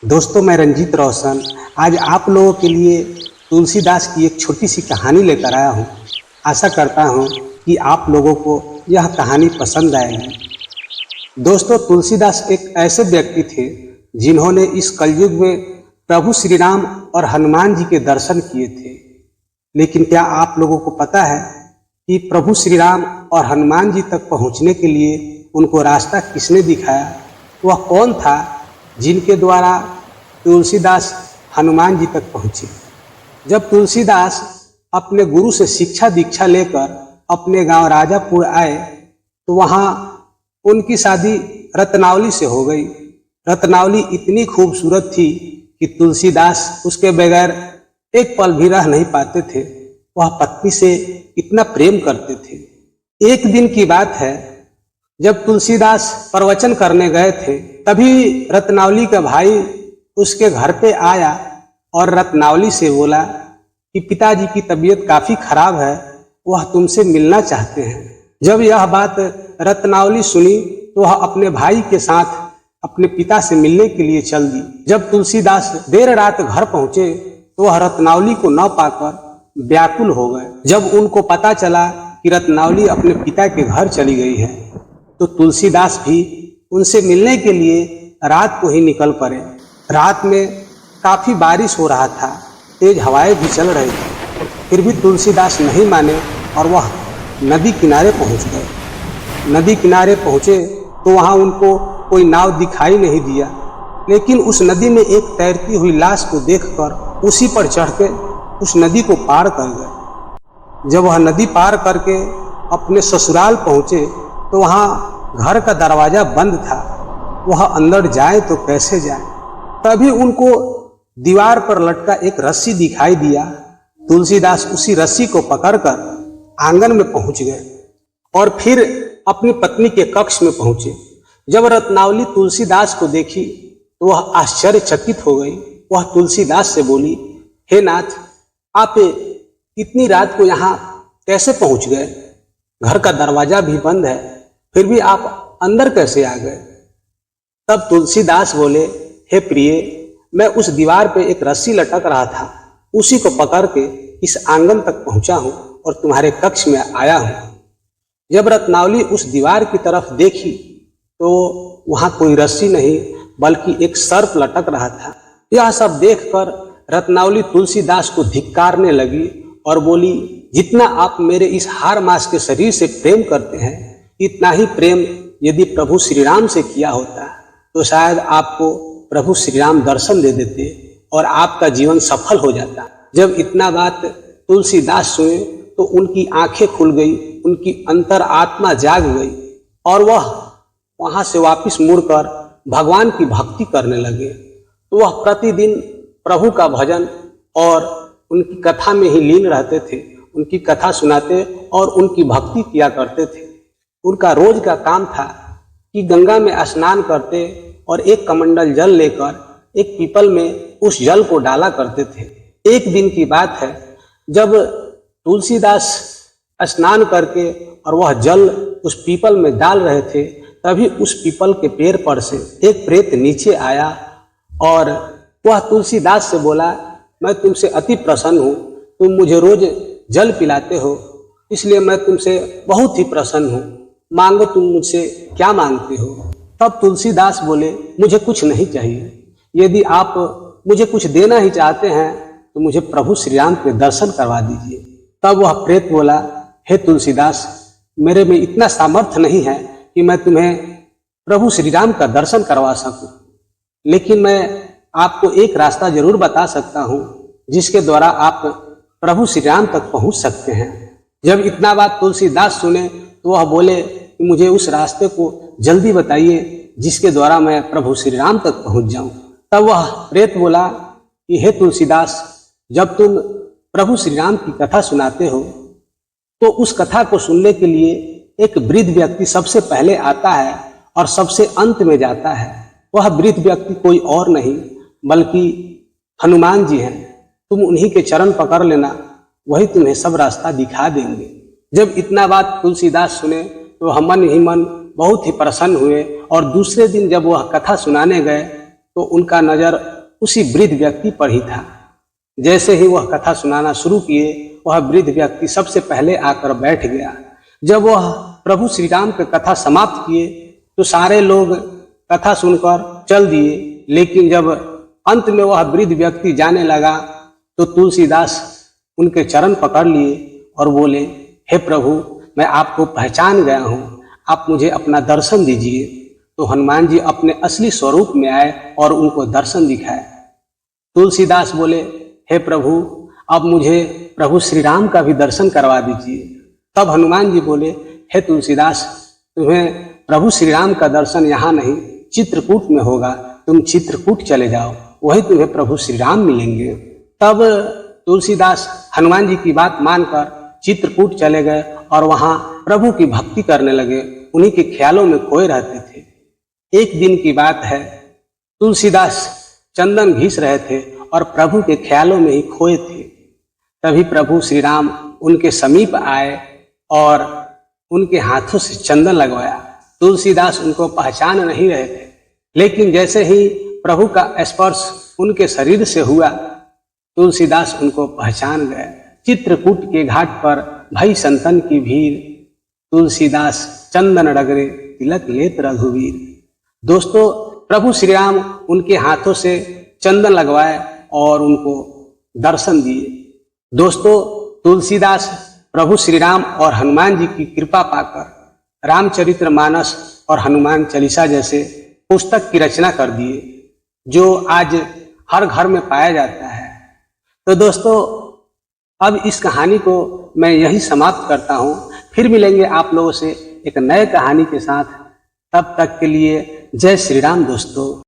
दोस्तों, मैं रंजीत रोशन आज आप लोगों के लिए तुलसीदास की एक छोटी सी कहानी लेकर आया हूँ। आशा करता हूँ कि आप लोगों को यह कहानी पसंद आएगी। दोस्तों, तुलसीदास एक ऐसे व्यक्ति थे जिन्होंने इस कलयुग में प्रभु श्री राम और हनुमान जी के दर्शन किए थे। लेकिन क्या आप लोगों को पता है कि प्रभु श्री राम और हनुमान जी तक पहुँचने के लिए उनको रास्ता किसने दिखाया? वह कौन था जिनके द्वारा तुलसीदास हनुमान जी तक पहुँचे? जब तुलसीदास अपने गुरु से शिक्षा दीक्षा लेकर अपने गांव राजापुर आए तो वहाँ उनकी शादी रत्नावली से हो गई। रत्नावली इतनी खूबसूरत थी कि तुलसीदास उसके बगैर एक पल भी रह नहीं पाते थे। वह पत्नी से इतना प्रेम करते थे। एक दिन की बात है, जब तुलसीदास प्रवचन करने गए थे तभी रत्नावली का भाई उसके घर पे आया और रत्नावली से बोला कि पिताजी की तबीयत काफी खराब है, वह तुमसे मिलना चाहते हैं। जब यह बात रत्नावली सुनी तो वह अपने भाई के साथ अपने पिता से मिलने के लिए चल दी। जब तुलसीदास देर रात घर पहुंचे तो वह रत्नावली को न पाकर व्याकुल हो गए। जब उनको पता चला कि रत्नावली अपने पिता के घर चली गई है तो तुलसीदास भी उनसे मिलने के लिए रात को ही निकल पड़े। रात में काफी बारिश हो रहा था, तेज हवाएं भी चल रही थी। फिर भी तुलसीदास नहीं माने और वह नदी किनारे पहुंच गए। नदी किनारे पहुंचे तो वहां उनको कोई नाव दिखाई नहीं दिया, लेकिन उस नदी में एक तैरती हुई लाश को देखकर उसी पर चढ़ के उस नदी को पार कर गए। जब वह नदी पार करके अपने ससुराल पहुंचे तो वहाँ घर का दरवाजा बंद था। वह अंदर जाए तो कैसे जाए? तभी उनको दीवार पर लटका एक रस्सी दिखाई दिया। तुलसीदास उसी रस्सी को पकड़कर आंगन में पहुंच गए और फिर अपनी पत्नी के कक्ष में पहुंचे। जब रत्नावली तुलसीदास को देखी तो वह आश्चर्यचकित हो गई। वह तुलसीदास से बोली, हे नाथ, आप इतनी रात को यहाँ कैसे पहुंच गए? घर का दरवाजा भी बंद है, फिर भी आप अंदर कैसे आ गए? तब तुलसीदास बोले, हे प्रिय, मैं उस दीवार पे एक रस्सी लटक रहा था, उसी को पकड़ के इस आंगन तक पहुंचा हूं और तुम्हारे कक्ष में आया हूं। जब रत्नावली उस दीवार की तरफ देखी तो वहां कोई रस्सी नहीं बल्कि एक सर्प लटक रहा था। यह सब देखकर रत्नावली तुलसीदास को धिक्कारने लगी और बोली, जितना आप मेरे इस हार मास के शरीर से प्रेम करते हैं, इतना ही प्रेम यदि प्रभु श्री राम से किया होता तो शायद आपको प्रभु श्री राम दर्शन दे देते और आपका जीवन सफल हो जाता। जब इतना बात तुलसीदास सुने तो उनकी आंखें खुल गई, उनकी अंतर आत्मा जाग गई और वह वहां से वापस मुड़कर भगवान की भक्ति करने लगे। तो वह प्रतिदिन प्रभु का भजन और उनकी कथा में ही लीन रहते थे, उनकी कथा सुनाते और उनकी भक्ति किया करते थे। उनका रोज का काम था कि गंगा में स्नान करते और एक कमंडल जल लेकर एक पीपल में उस जल को डाला करते थे। एक दिन की बात है, जब तुलसीदास स्नान करके और वह जल उस पीपल में डाल रहे थे तभी उस पीपल के पेड़ पर से एक प्रेत नीचे आया और वह तुलसीदास से बोला, मैं तुमसे अति प्रसन्न हूँ, तुम मुझे रोज जल पिलाते हो, इसलिए मैं तुमसे बहुत ही प्रसन्न हूँ, मांगो तुम मुझसे क्या मांगते हो? तब तुलसीदास बोले, मुझे कुछ नहीं चाहिए, यदि आप मुझे कुछ देना ही चाहते हैं तो मुझे प्रभु श्री राम के दर्शन करवा दीजिए। तब वह प्रेत बोला, हे तुलसीदास, मेरे में इतना सामर्थ्य नहीं है कि मैं तुम्हें प्रभु श्री राम का दर्शन करवा सकूं, लेकिन मैं आपको एक रास्ता जरूर बता सकता हूं जिसके द्वारा आप प्रभु श्री राम तक पहुंच सकते हैं। जब इतना बात तुलसीदास सुने तो वह बोले कि मुझे उस रास्ते को जल्दी बताइए जिसके द्वारा मैं प्रभु श्री राम तक पहुंच जाऊं। तब वह प्रेत बोला कि हे तुलसीदास, जब तुम प्रभु श्री राम की कथा सुनाते हो तो उस कथा को सुनने के लिए एक वृद्ध व्यक्ति सबसे पहले आता है और सबसे अंत में जाता है। वह वृद्ध व्यक्ति कोई और नहीं बल्कि हनुमान जी हैं। तुम उन्हीं के चरण पकड़ लेना, वही तुम्हें सब रास्ता दिखा देंगे। जब इतना बात तुलसीदास सुने तो हम मन ही मन बहुत ही प्रसन्न हुए और दूसरे दिन जब वह कथा सुनाने गए तो उनका नज़र उसी वृद्ध व्यक्ति पर ही था। जैसे ही वह कथा सुनाना शुरू किए, वह वृद्ध व्यक्ति सबसे पहले आकर बैठ गया। जब वह प्रभु श्री राम की कथा समाप्त किए तो सारे लोग कथा सुनकर चल दिए, लेकिन जब अंत में वह वृद्ध व्यक्ति जाने लगा तो तुलसीदास उनके चरण पकड़ लिए और बोले, हे प्रभु, मैं आपको पहचान गया हूँ, आप मुझे अपना दर्शन दीजिए। तो हनुमान जी अपने असली स्वरूप में आए और उनको दर्शन दिखाए। तुलसीदास बोले, हे प्रभु, अब मुझे प्रभु श्री राम का भी दर्शन करवा दीजिए। तब हनुमान जी बोले, हे तुलसीदास, तुम्हें प्रभु श्री राम का दर्शन यहाँ नहीं, चित्रकूट में होगा, तुम चित्रकूट चले जाओ, वही तुम्हें प्रभु श्री राम मिलेंगे। तब तुलसीदास हनुमान जी की बात मानकर चित्रकूट चले गए और वहां प्रभु की भक्ति करने लगे, उन्हीं के ख्यालों में खोए रहते थे। एक दिन की बात है, तुलसीदास चंदन घिस रहे थे और प्रभु के ख्यालों में ही खोए थे। तभी प्रभु श्री राम उनके समीप आए और उनके हाथों से चंदन लगवाया। तुलसीदास उनको पहचान नहीं रहे थे, लेकिन जैसे ही प्रभु का स्पर्श उनके शरीर से हुआ, तुलसीदास उनको पहचान गए। चित्रकूट के घाट पर भई संतन की भीड़, तुलसीदास चंदन डगरे तिलक लेत रघुवीर। दोस्तों, प्रभु श्री राम उनके हाथों से चंदन लगवाए और उनको दर्शन दिए। दोस्तों, तुलसीदास प्रभु श्री राम और हनुमान जी की कृपा पाकर रामचरितमानस और हनुमान चालीसा जैसे पुस्तक की रचना कर दिए, जो आज हर घर में पाया जाता है। तो दोस्तों, अब इस कहानी को मैं यही समाप्त करता हूँ। फिर मिलेंगे आप लोगों से एक नए कहानी के साथ। तब तक के लिए जय श्री राम दोस्तों।